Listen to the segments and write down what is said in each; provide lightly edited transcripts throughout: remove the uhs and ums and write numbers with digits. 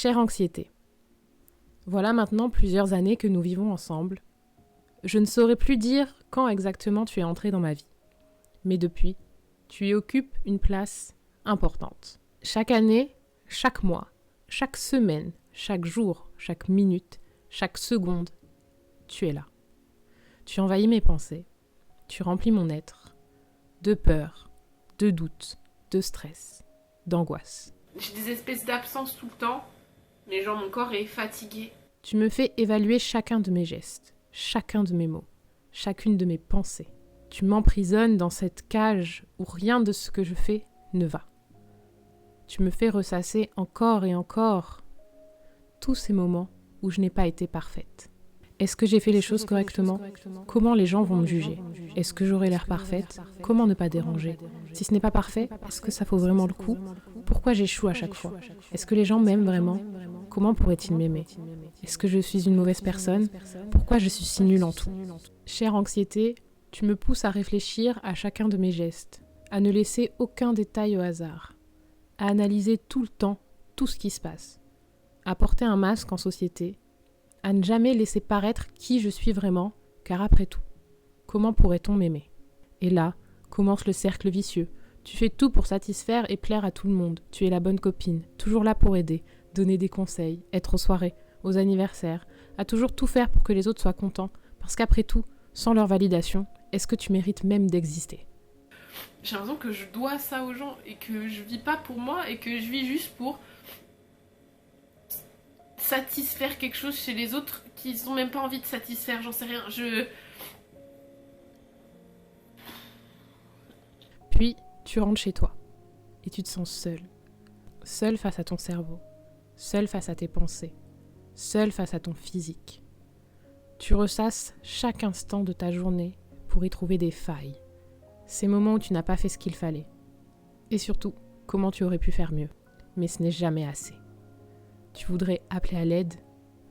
Chère anxiété, voilà maintenant plusieurs années que nous vivons ensemble. Je ne saurais plus dire quand exactement tu es entrée dans ma vie. Mais depuis, tu y occupes une place importante. Chaque année, chaque mois, chaque semaine, chaque jour, chaque minute, chaque seconde, tu es là. Tu envahis mes pensées, tu remplis mon être de peur, de doute, de stress, d'angoisse. J'ai des espèces d'absence tout le temps, mais genre mon corps est fatigué. Tu me fais évaluer chacun de mes gestes, chacun de mes mots, chacune de mes pensées. Tu m'emprisonnes dans cette cage où rien de ce que je fais ne va. Tu me fais ressasser encore et encore tous ces moments où je n'ai pas été parfaite. Est-ce que j'ai fait les choses correctement ? Comment les gens vont me juger ? Est-ce que j'aurai l'air parfaite ? Comment ne pas déranger ? Si ce n'est pas parfait, est-ce que ça vaut vraiment le coup ? Pourquoi j'échoue à chaque fois ? Est-ce que les gens m'aiment vraiment ? Comment pourraient-ils m'aimer ? Est-ce que je suis une mauvaise personne ? Pourquoi je suis si nulle en tout ? Chère anxiété, tu me pousses à réfléchir à chacun de mes gestes, à ne laisser aucun détail au hasard, à analyser tout le temps tout ce qui se passe, à porter un masque en société, à ne jamais laisser paraître qui je suis vraiment, car après tout, comment pourrait-on m'aimer ? Et là, commence le cercle vicieux. Tu fais tout pour satisfaire et plaire à tout le monde. Tu es la bonne copine, toujours là pour aider, donner des conseils, être aux soirées, aux anniversaires, à toujours tout faire pour que les autres soient contents, parce qu'après tout, sans leur validation, est-ce que tu mérites même d'exister ? J'ai l'impression que je dois ça aux gens et que je vis pas pour moi et que je vis juste pour satisfaire quelque chose chez les autres qu'ils n'ont même pas envie de satisfaire, j'en sais rien. Puis, tu rentres chez toi et tu te sens seul. Seul face à ton cerveau, seul face à tes pensées, seul face à ton physique. Tu ressasses chaque instant de ta journée pour y trouver des failles. Ces moments où tu n'as pas fait ce qu'il fallait. Et surtout, comment tu aurais pu faire mieux. Mais ce n'est jamais assez. Tu voudrais appeler à l'aide,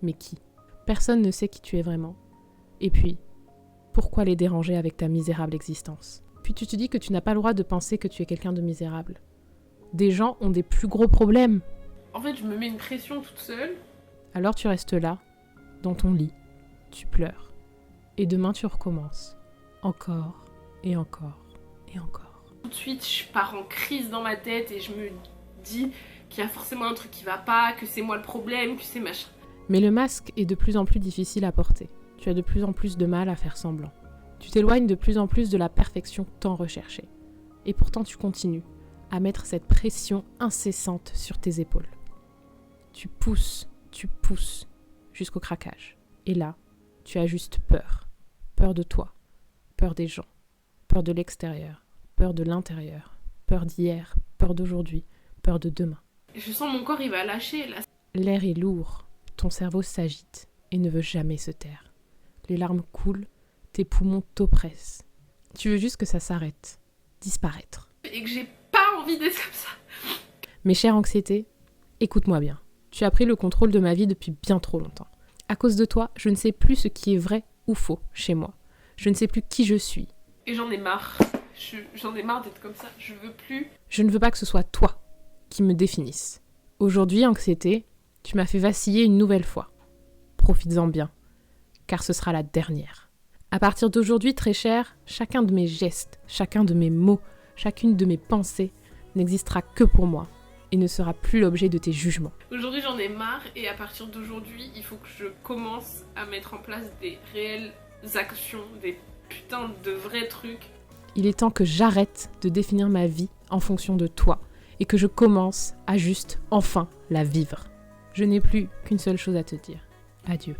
mais qui ? Personne ne sait qui tu es vraiment. Et puis, pourquoi les déranger avec ta misérable existence ? Puis tu te dis que tu n'as pas le droit de penser que tu es quelqu'un de misérable. Des gens ont des plus gros problèmes. En fait, je me mets une pression toute seule. Alors tu restes là, dans ton lit, tu pleures. Et demain tu recommences. Encore, et encore, et encore. Tout de suite, je pars en crise dans ma tête et je me dis qu'il y a forcément un truc qui va pas, que c'est moi le problème, que c'est machin. Mais le masque est de plus en plus difficile à porter. Tu as de plus en plus de mal à faire semblant. Tu t'éloignes de plus en plus de la perfection tant recherchée. Et pourtant tu continues à mettre cette pression incessante sur tes épaules. Tu pousses, jusqu'au craquage. Et là, tu as juste peur. Peur de toi, peur des gens, peur de l'extérieur, peur de l'intérieur, peur d'hier, peur d'aujourd'hui, peur de demain. Je sens mon corps, il va lâcher là. L'air est lourd, ton cerveau s'agite et ne veut jamais se taire. Les larmes coulent, tes poumons t'oppressent. Tu veux juste que ça s'arrête, disparaître. Et que j'ai pas envie d'être comme ça. Mes chères anxiétés, écoute-moi bien. Tu as pris le contrôle de ma vie depuis bien trop longtemps. À cause de toi, je ne sais plus ce qui est vrai ou faux chez moi. Je ne sais plus qui je suis. Et j'en ai marre. J'en ai marre d'être comme ça. Je veux plus. Je ne veux pas que ce soit toi qui me définisse. Aujourd'hui, anxiété, tu m'as fait vaciller une nouvelle fois. Profites-en bien, car ce sera la dernière. À partir d'aujourd'hui, très cher, chacun de mes gestes, chacun de mes mots, chacune de mes pensées n'existera que pour moi et ne sera plus l'objet de tes jugements. Aujourd'hui, j'en ai marre et à partir d'aujourd'hui, il faut que je commence à mettre en place des réelles actions, des putains de vrais trucs. Il est temps que j'arrête de définir ma vie en fonction de toi et que je commence à juste enfin la vivre. Je n'ai plus qu'une seule chose à te dire. Adieu.